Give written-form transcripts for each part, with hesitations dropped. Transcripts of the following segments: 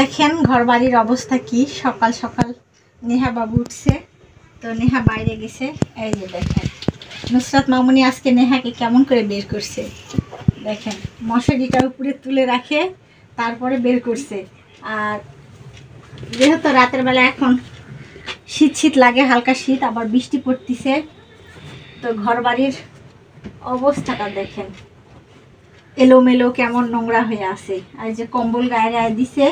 দেখেন ঘর বাড়ির অবস্থা কি। সকাল সকাল নেহা বাবু উঠছে, তো নেহা বাইরে গেছে। এই যে দেখেন নুসরাত মামুনি আজকে নেহাকে কেমন করে বের করছে দেখেন, মশারিটা উপরে তুলে রাখে তারপরে বের করছে। আর যেহেতু রাতের বেলা এখন শীত শীত লাগে, হালকা শীত, আবার বৃষ্টি পড়তিছে, তো ঘর বাড়ির অবস্থাটা দেখেন এলোমেলো কেমন নোংরা হয়ে আছে। আর যে কম্বল গায়ে গায়ে দিছে,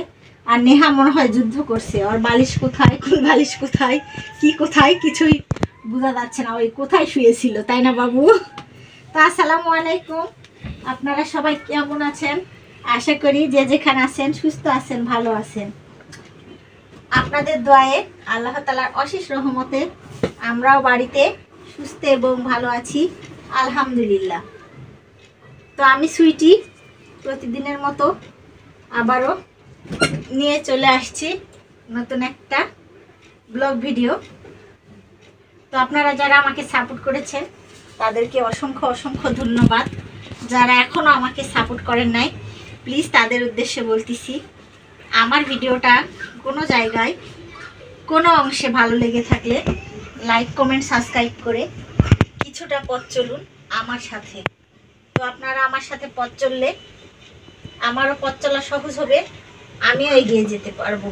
আর নেহা মনে হয় যুদ্ধ করছে, ওর বালিশ কোথায়, কোন বালিশ কোথায়, কি কোথায় কিছুই বোঝা যাচ্ছে না, ওই কোথায় শুয়েছিল, তাই না বাবু? তো আসসালামু আলাইকুম, আপনারা সবাই কেমন আছেন? আশা করি যে যেখানে আছেন সুস্থ আছেন, ভালো আছেন। আপনাদের দোয়ায়ে আল্লাহ তাআলার অশেষ রহমতে আমরাও বাড়িতে সুস্থ এবং ভালো আছি, আলহামদুলিল্লাহ। তো আমি সুইটি প্রতিদিনের মতো আবারও নিয়ে চলে আসছি নতুন একটা ব্লগ ভিডিও। তো আপনারা যারা আমাকে সাপোর্ট করেছেন তাদেরকে অসংখ্য অসংখ্য ধন্যবাদ। যারা এখনও আমাকে সাপোর্ট করেন নাই, প্লিজ তাদের উদ্দেশ্যে বলতেছি, আমার ভিডিওটা কোনো জায়গায় কোনো অংশে ভালো লেগে থাকলে লাইক কমেন্ট সাবস্ক্রাইব করে কিছুটা পথ চলুন আমার সাথে। তো আপনারা আমার সাথে পথ চললে আমারও পথ চলা সহজ হবে, আমিও এগিয়ে যেতে পারবো।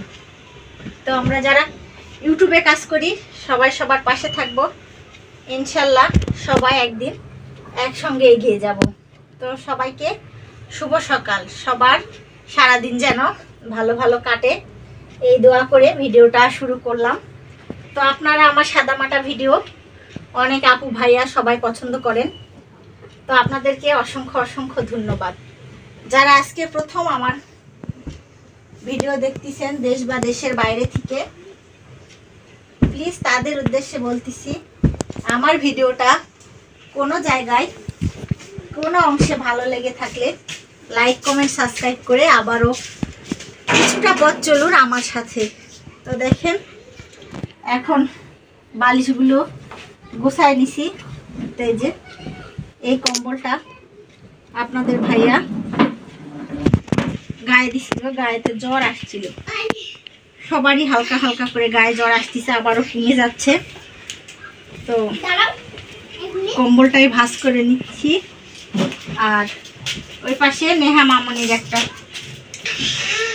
তো আমরা যারা ইউটিউবে কাজ করি সবাই সবার পাশে থাকবো, ইনশাল্লাহ সবাই একদিন একসঙ্গে এগিয়ে যাব। তো সবাইকে শুভ সকাল, সবার সারাদিন যেন ভালো ভালো কাটে এই দোয়া করে ভিডিওটা শুরু করলাম। তো আপনারা আমার সাদামাটা ভিডিও অনেক আপু ভাইয়া সবাই পছন্দ করেন, তো আপনাদেরকে অসংখ্য অসংখ্য ধন্যবাদ। যারা আজকে প্রথম আমার ভিডিও দেখতেছেন দেশ বা দেশের বাইরে থেকে, প্লিজ তাদের উদ্দেশ্যে বলতেছি, আমার ভিডিওটা কোনো জায়গায় কোনো অংশে ভালো লেগে থাকলে লাইক কমেন্ট সাবস্ক্রাইব করে আবারও কিছুটা পথ চলুন আমার সাথে। তো দেখেন এখন বালিশগুলো গোছায় নিছি। তো এই যে এই কম্বলটা আপনাদের ভাইয়া গায়ে দিছিল, গায়েতে জ্বর আসছিল, সবারই হালকা হালকা করে গায়ে জ্বর আসতেছে, আবারও কমে যাচ্ছে। তো কম্বলটাই ভাঁজ করে নিচ্ছি। আর ওই পাশে নেহা মামনির একটা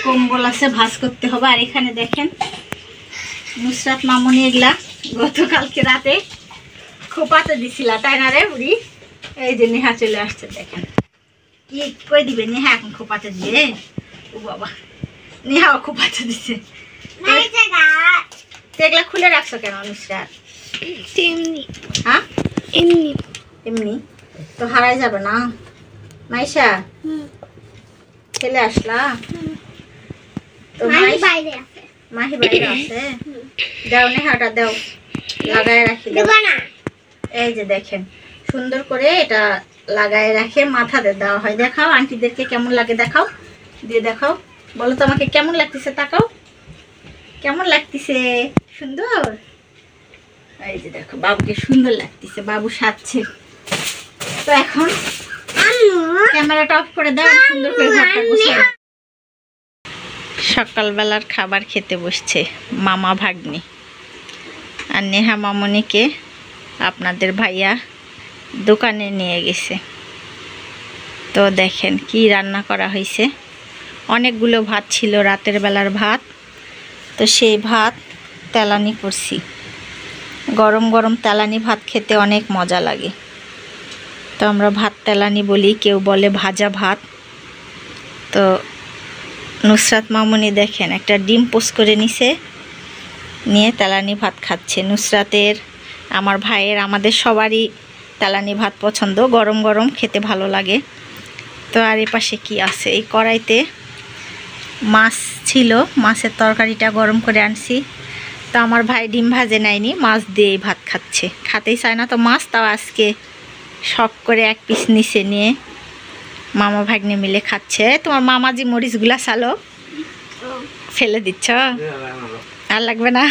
কম্বল আছে, ভাঁজ করতে হবে। আর এখানে দেখেন নুসরাত মামনি এগুলা গতকালকে রাতে খোপাতে দিছিলা, তাই না রে বুড়ি? এই যে নেহা চলে আসছে, দেখেন কি কই দিবে নেহা এখন খোপাতে দিয়ে। ও বাবা, নেহাও খোপাতে দিছে। এগুলা খুলে রাখছো কেন নুসরাত? হ্যাঁ এমনি এমনি তো হারাই যাবে না মাইশা? ছেলে আসলা তো মাহি বাইরে আছে, দাও নেহাটা দাও, লাগায় রাখি। এই যে দেখেন সুন্দর করে এটা লাগায় রাখে মাথাতে দেওয়া হয়। দেখাও আন্টিদেরকে কেমন লাগে, দেখাও, দিয়ে দেখাও, বলো তো আমাকে কেমন লাগতেছে, তাকাও কেমন লাগতেছে, সুন্দর। এই যে দেখো বাবুকে সুন্দর লাগতেছে, বাবু সাজছে। তো এখন ক্যামেরাটা অফ করে দাও, সুন্দর করে ঘরটা গুছিয়ে। সকালবেলার খাবার খেতে বসছে মামা ভাগ্নি, আর নেহা মামনিকে আপনাদের ভাইয়া দোকানে নিয়ে গেছে। তো দেখেন কি রান্না করা হয়েছে, অনেকগুলো ভাত ছিল, রাতের বেলার ভাত। তো সেই ভাত তেলানি করছি, গরম গরম তেলানি ভাত খেতে অনেক মজা লাগে। তো আমরা ভাত তেলানি বলি, কেউ বলে ভাজা ভাত। তো নুসরাত মামনি দেখেন একটা ডিম পোস্ট করে নিছে, নিয়ে তেলানি ভাত খাচ্ছে। নুসরাতের, আমার ভাইয়ের, আমাদের সবারই তেলানি ভাত পছন্দ, গরম গরম খেতে ভালো লাগে। তো আর এ পাশে কী আছে, এই কড়াইতে মাছ ছিল, মাছের তরকারিটা গরম করে আনছি। তো আমার ভাই ডিম ভাজে নেয়নি, মাছ দিয়েই ভাত খাচ্ছে, খাতেই চায় না তো মাছ, তাও আজকে শখ করে এক পিস নিচে নিয়ে মামা ভাগ্নে মিলে খাচ্ছে। তোমার মামাজি মরিচগুলা চালো ফেলে দিচ্ছ, আর লাগবে না?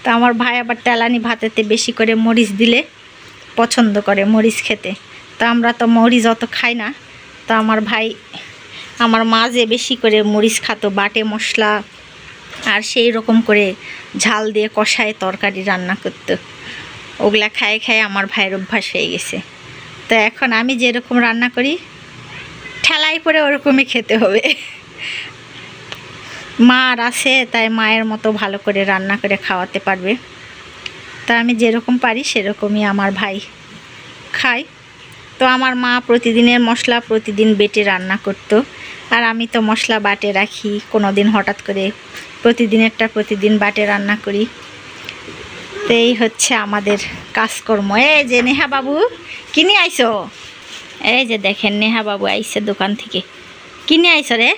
তো আমার ভাই আবার তেলানি ভাতেতে বেশি করে মরিচ দিলে পছন্দ করে, মরিচ খেতে। তো আমরা তো মরিচ অত খাই না, তো আমার ভাই আমার মা যে বেশি করে মরিচ খাতো, বাটে মশলা আর সেই রকম করে ঝাল দিয়ে কষায় তরকারি রান্না করতো, ওগুলা খায় খায় আমার ভাইয়ের অভ্যাস হয়ে গেছে। তো এখন আমি যেরকম রান্না করি ঠেলাই পরে ওরকমই খেতে হবে। মা আর আছে, তাই মায়ের মতো ভালো করে রান্না করে খাওয়াতে পারবে। তা আমি যেরকম পারি সেরকমই আমার ভাই খায়। তো আমার মা প্রতিদিনের মশলা প্রতিদিন বেটে রান্না করতো, আর আমি তো মশলা বাটে রাখি, কোনো দিন হঠাৎ করে প্রতিদিনেরটা প্রতিদিন বাটে রান্না করি। তো এই হচ্ছে আমাদের কাজকর্ম। এই যে নেহা বাবু কিনে আইসো, এই যে দেখেন নেহা বাবু আইসে দোকান থেকে, কিনে আইসো রে।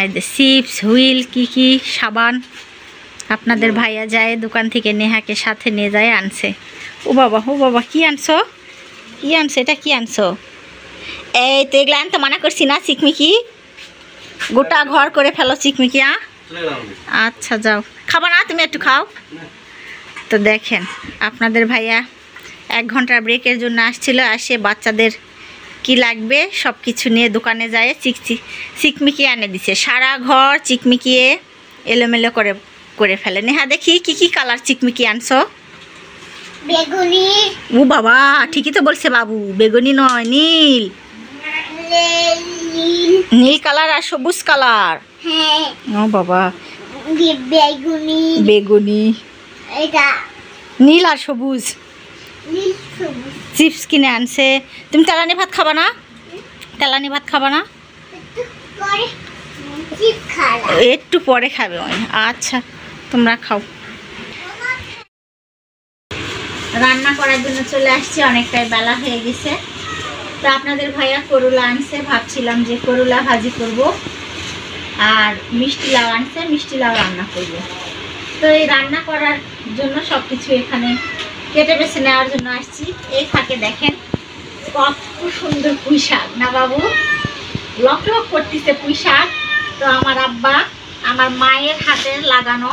এই যে চিপস, হুইল, কি সাবান আপনাদের ভাইয়া যায় দোকান থেকে নেহাকে সাথে নিয়ে যায় আনছে। ও বাবা কি আনছো, কি আনছো, এটা কি আনছো? এই তো এগুলো আনতে মানা করছি না চিকমিকি, গোটা ঘর করে ফেলো চিকমিকি। আচ্ছা যাও, খাবা না তুমি, একটু খাও। তো দেখেন আপনাদের ভাইয়া 1 ঘন্টার ব্রেকের জন্য আসছিল, আসে বাচ্চাদের কি লাগবে সব কিছু নিয়ে দোকানে যায় চিকমিকি এনে দিছে। সারা ঘর চিকমিকিয়ে এলোমেলো করে ফেলে। নেহা দেখি কি কালার চিকমিকি আনছো? বেগুনি। ও বাবা, ঠিকই তো বলছে বাবু, বেগুনি নয়, নীল। নীল কালার আর সবুজ কালার। হ্যাঁ। ও বাবা, বেগুনি। বেগুনি, এটা নীল আর সবুজ। নীল সবুজ। চিপস কিনে আনছে। তুমি তেলানি ভাত খাবা না? তেলানি ভাত খাবা না? পরে চিপ খালা। একটু পরে খাবে ওই। আচ্ছা তোমরা খাও। রান্না করার জন্য চলে আসছি, অনেকটাই বেলা হয়ে গেছে। তো আপনাদের ভাইয়া করলা আনছে, ভাবছিলাম যে করলা ভাজি করব, আর মিষ্টি লাউ আনছে, মিষ্টি লাউ রান্না করব। তো এই রান্না করার জন্য সব কিছু এখানে কেটে বেছে নেওয়ার জন্য আসছি। এই ফাঁকে দেখেন কত সুন্দর পুঁই শাক না বাবু, লক করতেছে পুঁই শাক। তো আমার আব্বা আমার মায়ের হাতের লাগানো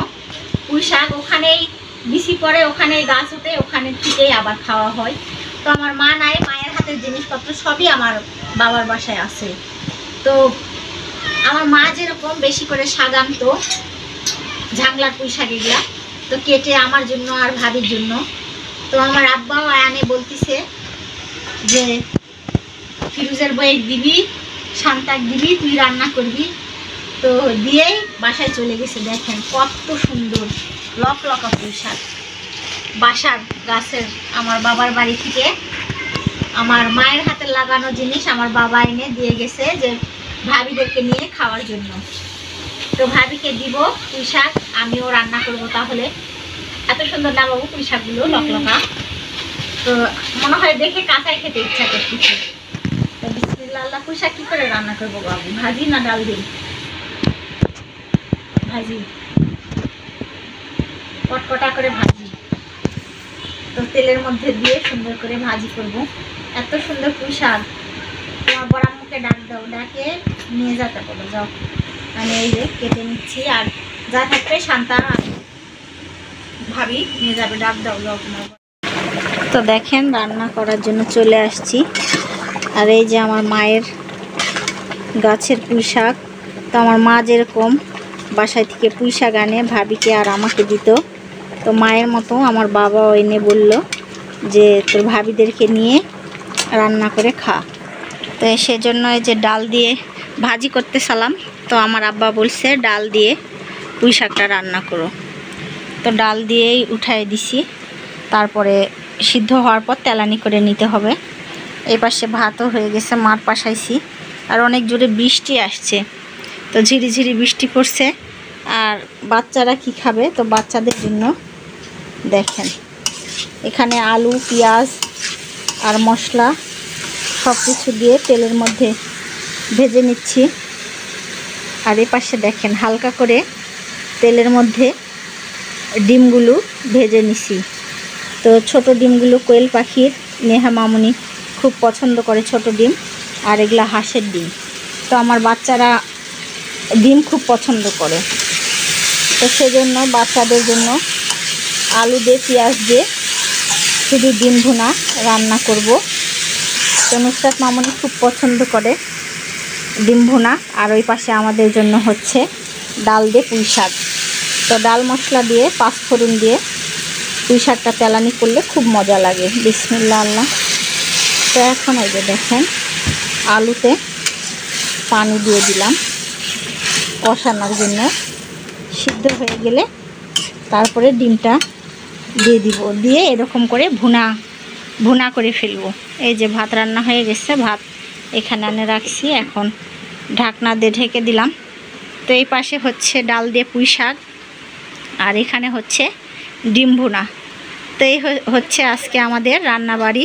পুঁই শাক, ওখানেই বিচি পরে, ওখানেই গাছ হতে, ওখানে থেকেই আবার খাওয়া হয়। তো আমার মা নাই, মায়ের হাতের জিনিসপত্র সবই আমার বাবার বাসায় আছে। তো আমার মা যেরকম বেশি করে শাক আনতো, ঝাংলার পুঁই শাক এগুলা, তো কেটে আমার জন্য আর ভাবির জন্য। তো আমার আব্বাও আয়ানে বলতেছে যে ফিরুজের বইয়ের দিবি, শান্তাক দিবি, তুই রান্না করবি। তো দিয়েই বাসায় চলে গেছে। দেখেন কত সুন্দর লকা পুঁই শাক, বাসার গাছের, আমার বাবার বাড়ি থেকে আমার মায়ের হাতে লাগানো জিনিস আমার বাবা এনে দিয়ে গেছে যে ভাবিদেরকে নিয়ে খাওয়ার জন্য। তো ভাবিকে দিব পুঁই শাক, আমিও রান্না করব। তাহলে এত সুন্দর না বাবু পুঁই শাকগুলো, লকলকা। তো মনে হয় দেখে কাঁচাই খেতে ইচ্ছা করতেছে। তো বিসমিল্লাহ, আল্লাহ, পুঁই শাক কি করে রান্না করবো বাবু? ভাজি না ডাল দিই? ভাজি, কটকটা করে ভাজি। তো তেলের মধ্যে দিয়ে সুন্দর করে ভাজি করব। এত সুন্দর পুঁই শাক, তোমার বড়াম্মুকে ডাক দাও, ডাকে নিয়ে যেতে বলো, যাও। আমি এই যে কেটে নিচ্ছি, আর যা থাকবে শান্তা ভাবি নিয়ে যাবে, ডাক দাও, যাও তোমার। তো দেখেন রান্না করার জন্য চলে আসছি, আর এই যে আমার মায়ের গাছের পুঁই শাক। তো আমার মা যেরকম বাসায় থেকে পুঁই শাক আনে ভাবিকে আর আমাকে দিত, তো মায়ের মতো আমার বাবাও এনে বলল যে তোর ভাবিদেরকে নিয়ে রান্না করে খা। তো সেজন্য এই যে ডাল দিয়ে ভাজি করতে সালাম। তো আমার আব্বা বলছে ডাল দিয়ে পুঁই শাকটা রান্না করো। তো ডাল দিয়েই উঠাই দিছি, তারপরে সিদ্ধ হওয়ার পর তেলানি করে নিতে হবে। এই পাশে ভাতও হয়ে গেছে, মার পাশাইছি। আর অনেক জোরে বৃষ্টি আসছে, তো ঝিরিঝিরি বৃষ্টি পড়ছে। আর বাচ্চারা কি খাবে, তো বাচ্চাদের জন্য দেখেন এখানে আলু, পেঁয়াজ আর মশলা সব কিছু দিয়ে তেলের মধ্যে ভেজে নিচ্ছি। আর এ পাশে দেখেন হালকা করে তেলের মধ্যে ডিমগুলো ভেজে নিছি। তো ছোট ডিমগুলো কোয়েল পাখির, নেহা মামুনি খুব পছন্দ করে ছোট ডিম, আর এগুলা হাঁসের ডিম। তো আমার বাচ্চারা ডিম খুব পছন্দ করে, তো সেজন্য বাচ্চাদের জন্য আলু দিয়ে পেঁয়াজ দিয়ে শুধু ডিম ভুনা রান্না করব। তো নুসরাত মামুনি খুব পছন্দ করে। তো ডিম ভুনা, আর ওই পাশে আমাদের জন্য হচ্ছে ডাল দিয়ে পুঁই শাক। তো ডাল মশলা দিয়ে পাঁচফোড়ন দিয়ে পুঁই শাকটা তেলানি করলে খুব মজা লাগে। বিসমিল্লাহ আল্লাহ। তো এখন এই যে দেখেন আলুতে পানি দিয়ে দিলাম কষানোর জন্য, সিদ্ধ হয়ে গেলে তারপরে ডিমটা দিয়ে দিব, দিয়ে এরকম করে ভুনা করে ফেলবো। এই যে ভাত রান্না হয়ে গেছে, ভাত এখানে আনে রাখছি, এখন ঢাকনা দিয়ে ঢেকে দিলাম। তো এই পাশে হচ্ছে ডাল দিয়ে পুঁই শাক, আর এখানে হচ্ছে ডিম ভুনা। তো এই হচ্ছে আজকে আমাদের রান্নাবাড়ি।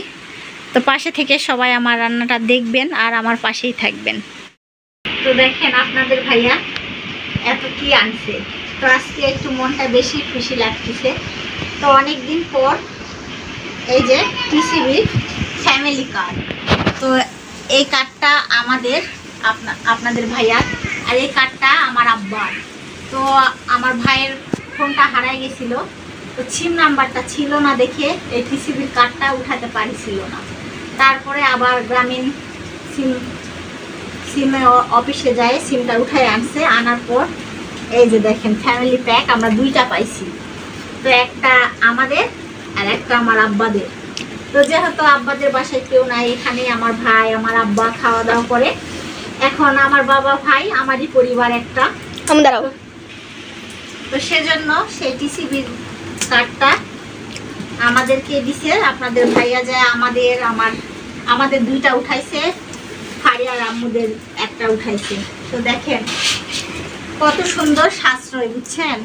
তো পাশে থেকে সবাই আমার রান্নাটা দেখবেন আর আমার পাশেই থাকবেন। তো দেখেন আপনাদের ভাইয়া এত কি আনছে, তো আজকে একটু মনটা বেশি খুশি লাগতেছে। তো অনেক দিন পর এই যে টিসিবি ফ্যামিলি কার্ড, তো এই কার্ডটা আমাদের আপনাদের ভাইয়ার, আর এই কার্ডটা আমার আব্বার। তো আমার ভাইয়ের ফোনটা হারাই গেছিলো, তো সিম নাম্বারটা ছিল না দেখে এই টিসিবির কার্ডটা উঠাতে পারিছিল না। তারপরে আবার গ্রামীণ সিমে অফিসে যায় সিমটা উঠাই আনছে, আনার পর এই যে দেখেন ফ্যামিলি প্যাক আমরা 2টা পাইছি। তো একটা আমাদের আর একটা আমার আব্বাদের। তো যেহেতু আব্বাদের বাসায় কেউ নাই, এখানে আমার ভাই আমার আব্বা খাওয়া দাওয়া করে। এখন আমার বাবা ভাই আমারই পরিবার একটা, তো সেজন্য সেই টিসিবির কার্ডটা আমাদেরকে দিছে। আপনাদের ভাইয়া যায় আমাদের 2টা উঠাইছে, ফারিয়ার আম্মুদের একটা উঠাইছে। তো দেখেন কত সুন্দর সাশ্রয়, বুঝছেন?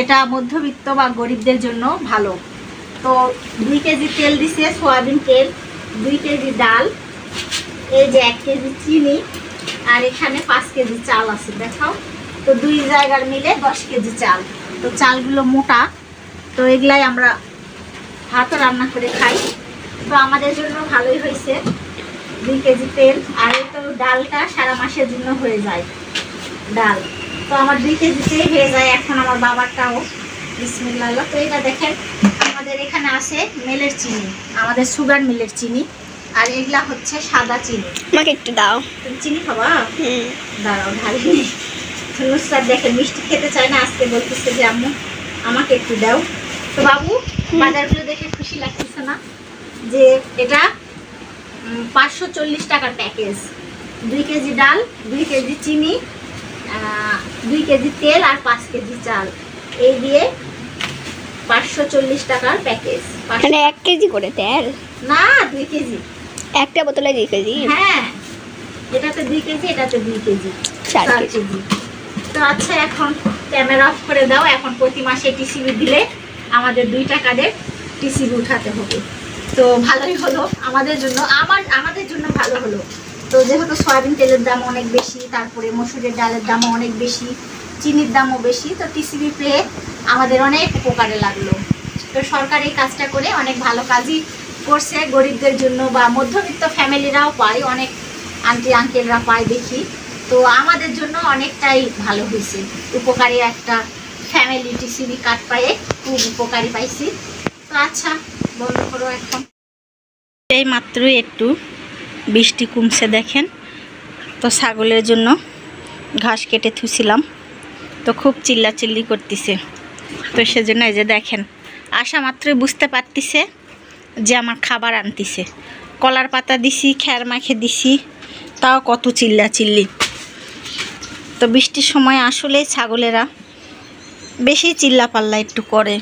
এটা মধ্যবিত্ত বা গরিবদের জন্য ভালো। তো 2 কেজি তেল দিছে, সয়াবিন তেল, 2 কেজি ডাল, এই যে 1 কেজি চিনি, আর এখানে 5 কেজি চাল আছে দেখাও। তো 2 জায়গার মিলে 10 কেজি চাল। তো চালগুলো মোটা, তো এগুলাই আমরা ভাতও রান্না করে খাই। তো আমাদের জন্য ভালোই হয়েছে 2 কেজি তেল, আর তো ডালটা সারা মাসের জন্য হয়ে যায় ডাল। তো আমার 2 কেজিতেই হয়ে যায়। এখন আমার বাবারটাও বিসমিল্লাহ। তো এটা দেখেন আমাদের এখানে আসে মিলের চিনি, আমাদের সুগার মিলের চিনি, আর এগুলা হচ্ছে সাদা চিনি। আমাকে একটু দাও। তুমি চিনি খাবা? দাঁড়াও ঢালি। নুসরাত দেখেন মিষ্টি খেতে চায় না, আজকে বলতেছে যে আম্মু আমাকে একটু দাও। তো বাবু বাজারগুলো দেখে খুশি লাগতেছে না যে এটা 540 টাকার প্যাকেজ, 2 কেজি ডাল, 2 কেজি চিনি, 2 কেজি তেল আর 5 কেজি চাল, এই দিয়ে 540 টাকার প্যাকেজ। মানে 1 কেজি করে তেল না, 2 কেজি, একটা বোতলে 2 কেজি। হ্যাঁ, এটাতে 2 কেজি, এটাতে 2 কেজি, 4 কেজি। তো আচ্ছা এখন ক্যামেরা অফ করে দাও। এখন প্রতি মাসে টিসিবি দিলে আমাদের 2 টাকাদের টিসিবি উঠাতে হবে। তো ভালোই হলো আমাদের জন্য, আমাদের জন্য ভালো হলো। তো যেহেতু সয়াবিন তেলের দাম অনেক বেশি, তারপরে মসুরের ডালের দামও অনেক বেশি, চিনির দামও বেশি, তো টিসিবি পেয়ে আমাদের অনেক উপকারে লাগলো। তো সরকার এই কাজটা করে অনেক ভালো কাজই করছে গরিবদের জন্য, বা মধ্যবিত্ত ফ্যামিলিরাও পায়, অনেক আন্টি আঙ্কেলরা পায় দেখি। তো আমাদের জন্য অনেকটাই ভালো হয়েছে, উপকারী একটা ফ্যামিলি টিসিবি কার্ড পায়ে খুব উপকারী পাইছি। তো আচ্ছা বন্ধ করো এখন। এই মাত্রই একটু বৃষ্টি কমছে দেখেন। তো ছাগলের জন্য ঘাস কেটে থুছিলাম, তো খুব চিল্লাচিল্লি করতেছে। তো সেজন্য এই যে দেখেন আসা মাত্রই বুঝতে পারতেছে যে আমার খাবার আনতেছে। কলার পাতা দিছি, খ্যার মাখে দিছি, তাও কত চিল্লাচিল্লি। তো বৃষ্টির সময় আসলে ছাগলেরা বেশি চিল্লা পাল্লা একটু করে,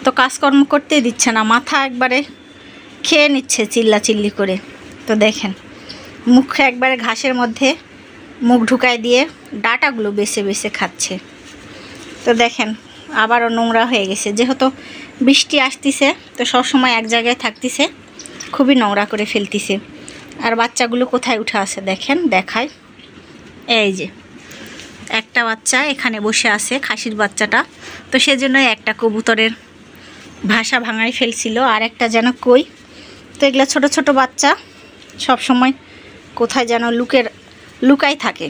তো কাজকর্ম করতে দিচ্ছে না, মাথা একবারে খেয়ে নিচ্ছে চিল্লাচিল্লি করে। তো দেখেন মুখে একবারে ঘাসের মধ্যে মুখ ঢুকায় দিয়ে ডাটাগুলো বেছে বেছে খাচ্ছে। তো দেখেন আবারও নোংরা হয়ে গেছে, যেহেতু বৃষ্টি আসতেছে তো সবসময় এক জায়গায় থাকতেছে, খুবই নোংরা করে ফেলতেছে। আর বাচ্চাগুলো কোথায় উঠে আছে দেখেন, দেখায়। এই যে একটা বাচ্চা এখানে বসে আছে, খাসির বাচ্চাটা। তো সেজন্যই একটা কবুতরের ভাষা ভাঙায় ফেলছিল, আর একটা যেন কই। তো এগুলো ছোট ছোট বাচ্চা সব সময় কোথায় যেন লুকাই থাকে।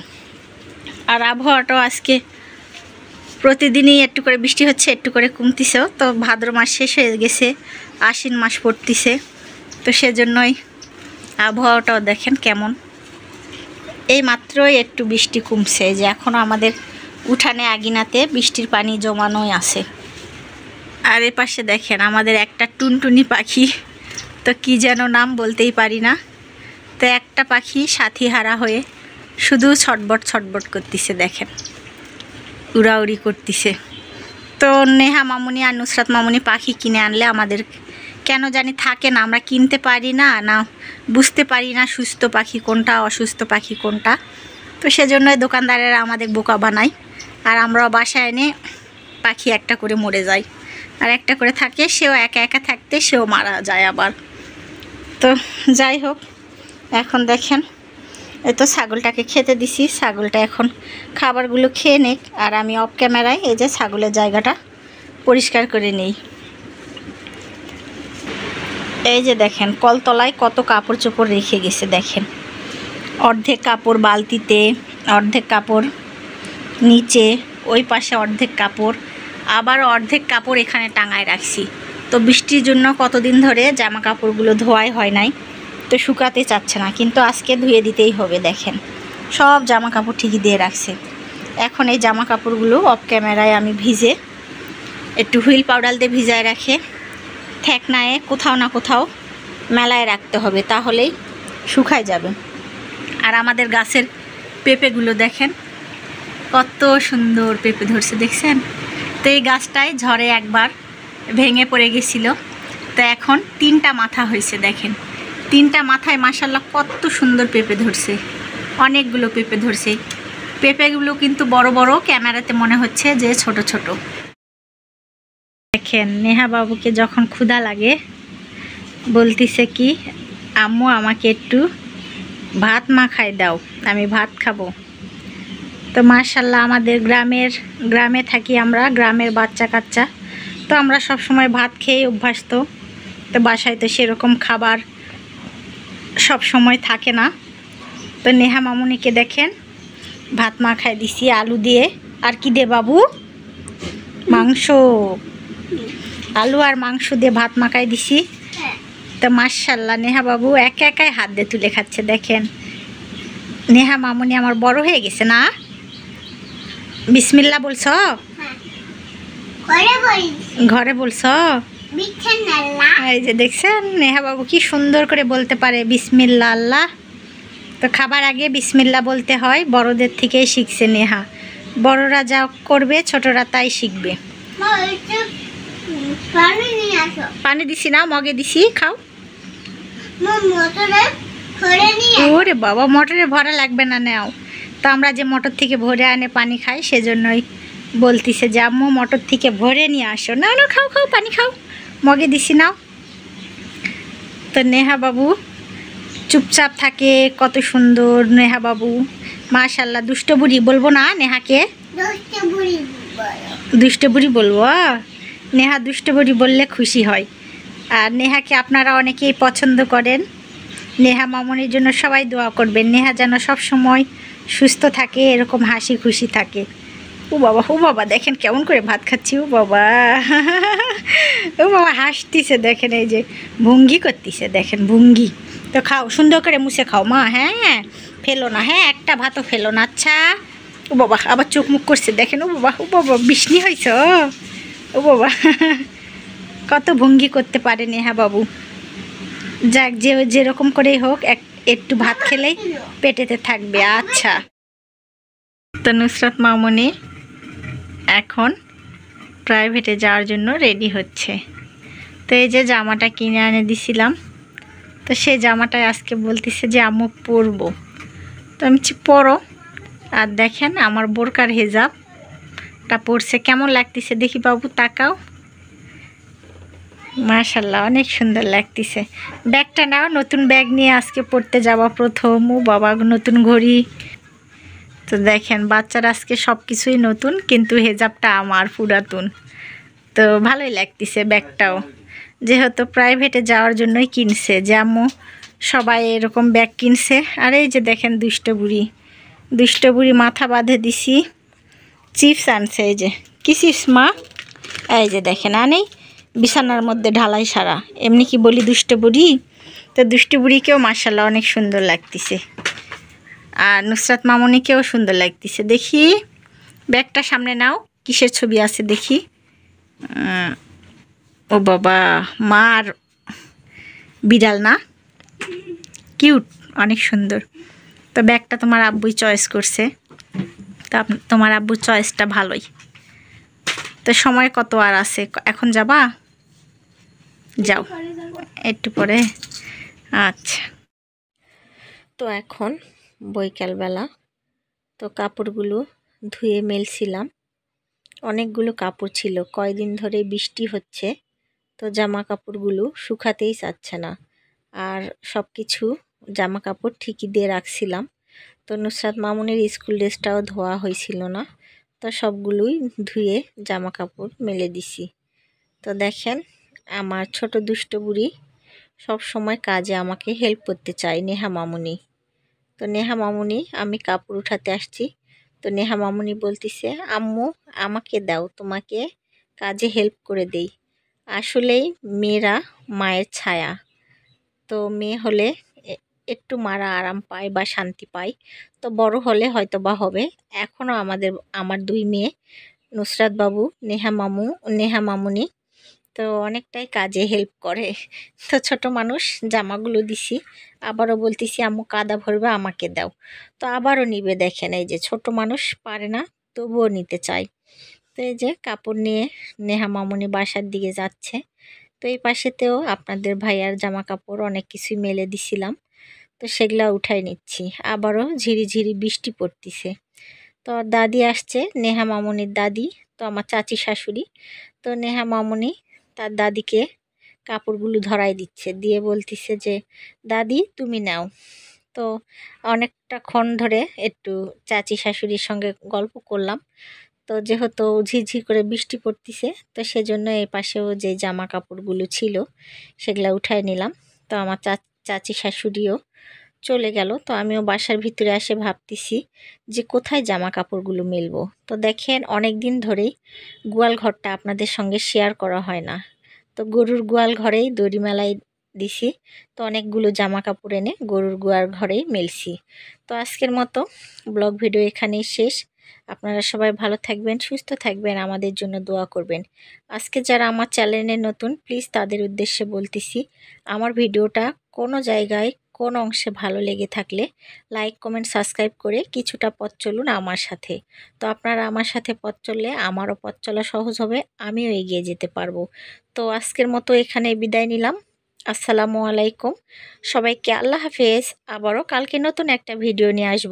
আর আবহাওয়াটাও আজকে প্রতিদিনই একটু করে বৃষ্টি হচ্ছে, একটু করে কমতিছেও। তো ভাদ্র মাস শেষ হয়ে গেছে, আশ্বিন মাস পড়তিছে, তো সেজন্যই আবহাওয়াটাও দেখেন কেমন। এই মাত্রই একটু বৃষ্টি কমছে, যে এখনও আমাদের উঠানে আগিনাতে বৃষ্টির পানি জমানোই আছে। আর এ পাশে দেখেন আমাদের একটা টুনটুনি পাখি, তো কি যেন নাম বলতেই পারি না, তো একটা পাখি সাথী হারা হয়ে শুধু ছটবট ছটবট করতেছে, দেখেন উড়াউড়ি করতেছে। তো নেহা মামুনি আর নুসরাত মামুনি পাখি কিনে আনলে আমাদের কেন জানি থাকে না, আমরা কিনতে পারি না, না বুঝতে পারি না সুস্থ পাখি কোনটা অসুস্থ পাখি কোনটা। তো সেজন্যই দোকানদারেরা আমাদের বোকা বানায়, আর আমরাও বাসায় এনে পাখি একটা করে মরে যায়, আর একটা করে থাকে সেও একা একা থাকতে সেও মারা যায় আবার। তো যাই হোক, এখন দেখেন এই তো ছাগলটাকে খেতে দিছি, ছাগলটা এখন খাবারগুলো খেয়ে নেক, আর আমি অফ ক্যামেরায় এই যে ছাগলের জায়গাটা পরিষ্কার করে নেই। এই যে দেখেন কলতলায় কত কাপড় চোপড় রেখে গেছে, দেখেন অর্ধেক কাপড় বালতিতে, অর্ধেক কাপড় নিচে, ওই পাশে অর্ধেক কাপড়, আবার অর্ধেক কাপড় এখানে টাঙায় রাখছি। তো বৃষ্টির জন্য কতদিন ধরে জামা কাপড়গুলো ধোয়াই হয় নাই, তো শুকাতে চাচ্ছে না, কিন্তু আজকে ধুয়ে দিতেই হবে। দেখেন সব জামা কাপড় ঠিকই দিয়ে রাখছে। এখন এই জামা কাপড়গুলো অফ ক্যামেরায় আমি ভিজে একটু হুইল পাউডার দিয়ে ভিজায় রাখে ঠেকনায় কোথাও না কোথাও মেলায় রাখতে হবে, তাহলেই শুকায় যাবে। আর আমাদের গাছের পেঁপেগুলো দেখেন কত সুন্দর পেঁপে ধরছে, দেখছেন? তো এই গাছটায় ঝড়ে একবার ভেঙে পড়ে গেছিল, তো এখন 3টা মাথা হয়েছে, দেখেন 3টা মাথায় মাশাআল্লাহ কত সুন্দর পেঁপে ধরছে, অনেকগুলো পেঁপে ধরছে। পেঁপেগুলো কিন্তু বড় বড়, ক্যামেরাতে মনে হচ্ছে যে ছোট ছোট। দেখেন নেহা বাবুকে যখন ক্ষুধা লাগে বলতিছে কি, আম্মু আমাকে একটু ভাত মাখাই দাও, আমি ভাত খাবো। তো মাশাআল্লাহ আমাদের গ্রামে থাকি আমরা, গ্রামের বাচ্চা কাচ্চা, তো আমরা সব সময় ভাত খেয়ে অভ্যস্ত। তো বাসায় তো সেরকম খাবার সব সময় থাকে না। তো নেহা মামুনিকে দেখেন ভাত মাখাই দিছি আলু দিয়ে, আর কি দে বাবু, মাংস, আলু আর মাংস দিয়ে ভাত মাখাই দিছি। তো মাশাআল্লাহ নেহা বাবু একা একাই হাত দিয়ে তুলে খাচ্ছে। দেখেন নেহা মামুনি আমার বড় হয়ে গেছে না? বিসমিল্লাহ বলছ? ঘরে বলছ? এই যে দেখছেন নেহা বাবু কি সুন্দর করে বলতে পারে বিসমিল্লাহ আল্লাহ। তো খাবার আগে বিসমিল্লাহ বলতে হয়, বড়দের থেকেই শিখছে নেহা। বড়রা যা করবে ছোটরা তাই শিখবে। পানি দিছি না, মগে দিছি, খাও। ওরে বাবা, মোটরে ভরা লাগবে না, নেও। তো আমরা যে মোটর থেকে ভরে আনে পানি খাই, সেজন্যই বলতিছে যে আম্মু মোটর থেকে ভরে নিয়ে আসো। না না, খাও খাও, পানি খাও, মগে দিছি নাও। তো নেহা বাবু চুপচাপ থাকে, কত সুন্দর নেহা বাবু মাশাআল্লাহ। দুষ্ট বুড়ি বলবো না নেহাকে? দুষ্ট বুড়ি বলবো? নেহা দুষ্ট বুড়ি বললে খুশি হয়। আর নেহাকে আপনারা অনেকেই পছন্দ করেন, নেহা মামুনির জন্য সবাই দোয়া করবেন, নেহা যেন সব সময় সুস্থ থাকে, এরকম হাসি খুশি থাকে। ও বাবা, ও বাবা, দেখেন কেমন করে ভাত খাচ্ছি, ও বাবা, ও বাবা হাসতিছে, দেখেন এই যে ভঙ্গি করতিছে, দেখেন ভঙ্গি। তো খাও, সুন্দর করে মুছে খাও মা, হ্যাঁ ফেলো না, হ্যাঁ একটা ভাতও ফেলো না। আচ্ছা ও বাবা আবার চোখ মুখ করছে, দেখেন ও বাবা, ও বাবা বিষ্ণি হয়েছ, ও বাবা কত ভঙ্গি করতে পারে নেহা বাবু। যাক, যেরকম করেই হোক একটু ভাত খেলেই পেটেতে থাকবে। আচ্ছা, তো নুসরাত মামুনি এখন প্রাইভেটে যাওয়ার জন্য রেডি হচ্ছে। তো এই যে জামাটা কিনে এনে দিছিলাম, তো সেই জামাটাই আজকে বলতেছে যে আম্মু পরবো। তো আমি পরো। আর দেখেন আমার বোরকার হেজাবটা পরছে, কেমন লাগতেছে দেখি বাবু, তাকাও। মাশাআল্লাহ অনেক সুন্দর লাগতেছে। ব্যাগটা নাও, নতুন ব্যাগ নিয়ে আজকে পড়তে যাওয়া প্রথম। ও বাবা, নতুন ঘড়ি। তো দেখেন বাচ্চার আজকে সব কিছুই নতুন, কিন্তু হেজাবটা আমার পুরাতন। তো ভালোই লাগতেছে ব্যাগটাও, যেহেতু প্রাইভেটে যাওয়ার জন্যই কিনছে, যে আম্মু সবাই এরকম ব্যাগ কিনছে। আর এই যে দেখেন দুষ্ট বুড়ি মাথা বাঁধে দিছি, চিপস আনছে। এই যে কি চিপস মা? এই যে দেখেন আনেই বিছানার মধ্যে ঢালাই সারা, এমনি কি বলি দুষ্ট বুড়ি? তো দুষ্ট বুড়িকেও মাশাআল্লাহ অনেক সুন্দর লাগতেছে। আর নুসরাত মামুনিকেও সুন্দর লাগতেছে। দেখি ব্যাগটা সামনে নাও, কিসের ছবি আছে দেখি। ও বাবা, মা আর বিড়াল না, কিউট, অনেক সুন্দর। তো ব্যাগটা তোমার আব্বুই চয়েস করছে, তা তোমার আব্বুর চয়েসটা ভালোই। তো সময় কত আর আছে, এখন যাবা? যাও একটু পরে। আচ্ছা, তো এখন বৈকালবেলা, তো কাপড়গুলো ধুয়ে মেলছিলাম। অনেকগুলো কাপড় ছিল, কয়দিন ধরে বৃষ্টি হচ্ছে, তো জামা কাপড়গুলো শুকাতেই চাচ্ছে না। আর সব কিছু জামা কাপড় ঠিকই দিয়ে রাখছিলাম। তো নুসরাত মামুনির স্কুল ড্রেসটাও ধোয়া হয়েছিল না, তো সবগুলোই ধুয়ে জামা কাপড় মেলে দিছি। তো দেখেন, আমার ছোট দুষ্ট বুড়ি সব সময় কাজে আমাকে হেল্প করতে চায়, নেহা মামুনি। তো নেহা মামুনি, আমি কাপড় উঠাতে আসছি, তো নেহা মামুনি বলতেছে, আম্মু আমাকে দাও, তোমাকে কাজে হেল্প করে দেই। আসলেই মেয়েরা মায়ের ছায়া। তো মেয়ে হলে একটু মারা আরাম পায় বা শান্তি পায়, তো বড় হলে হয়তো বা হবে। এখনও আমার দুই মেয়ে, নুসরাত বাবু, নেহা মামুনি, তো অনেকটাই কাজে হেল্প করে। তো ছোট মানুষ, জামাগুলো দিছি, আবারও বলতেছি আম্মু কাদা ভরবে, আমাকে দাও। তো আবারও নিবে। দেখেন, এই যে ছোট মানুষ পারে না, তবুও নিতে চায়। তো এই যে কাপড় নিয়ে নেহা মামুনি বাসার দিকে যাচ্ছে। তো এই পাশেতেও আপনাদের ভাইয়ার জামা কাপড় অনেক কিছুই মেলে দিছিলাম, তো সেগুলা উঠাই নিচ্ছি। আবারও ঝিরিঝিরি বৃষ্টি পড়তিছে। তো দাদি আসছে, নেহা মামুনির দাদি, তো আমার চাচি শাশুড়ি। তো নেহা মামুনি তার দাদিকে কাপড়গুলো ধরাই দিচ্ছে, দিয়ে বলতিছে যে দাদি তুমি নাও। তো অনেকটাক্ষণ ধরে একটু চাচি শাশুড়ির সঙ্গে গল্প করলাম। তো যেহেতু ঝিরঝির করে বৃষ্টি পড়তিছে, তো সেজন্য এই পাশেও যে জামা কাপড়গুলো ছিল সেগুলা উঠায় নিলাম। তো আমার চাচি শাশুড়িও চলে গেল। তো আমিও বাসার ভিতরে এসে ভাবতেছি যে কোথায় জামা কাপড়গুলো মেলবো। তো দেখেন, অনেক দিন ধরেই গোয়াল ঘরটা আপনাদের সঙ্গে শেয়ার করা হয় না। তো গরুর গোয়াল ঘরেই দড়ি মেলাই দিছি। তো অনেকগুলো জামা কাপড় এনে গরুর গোয়াল ঘরেই মেলছি। তো আজকের মতো ব্লগ ভিডিও এখানেই শেষ। আপনারা সবাই ভালো থাকবেন, সুস্থ থাকবেন, আমাদের জন্য দোয়া করবেন। আজকে যারা আমার চ্যানেলে নতুন, প্লিজ তাদের উদ্দেশ্যে বলতেছি, আমার ভিডিওটা কোনো জায়গায় কোন অংশে ভালো লেগে থাকলে লাইক কমেন্ট সাবস্ক্রাইব করে কিছুটা পথ চলুন আমার সাথে। তো আপনারা আমার সাথে পথ চললে আমারও পথ চলা সহজ হবে, আমিও এগিয়ে যেতে পারবো। তো আজকের মতো এখানে বিদায় নিলাম। আসসালামু আলাইকুম, সবাইকে আল্লাহ হাফেজ। আবারও কালকে নতুন একটা ভিডিও নিয়ে আসবো।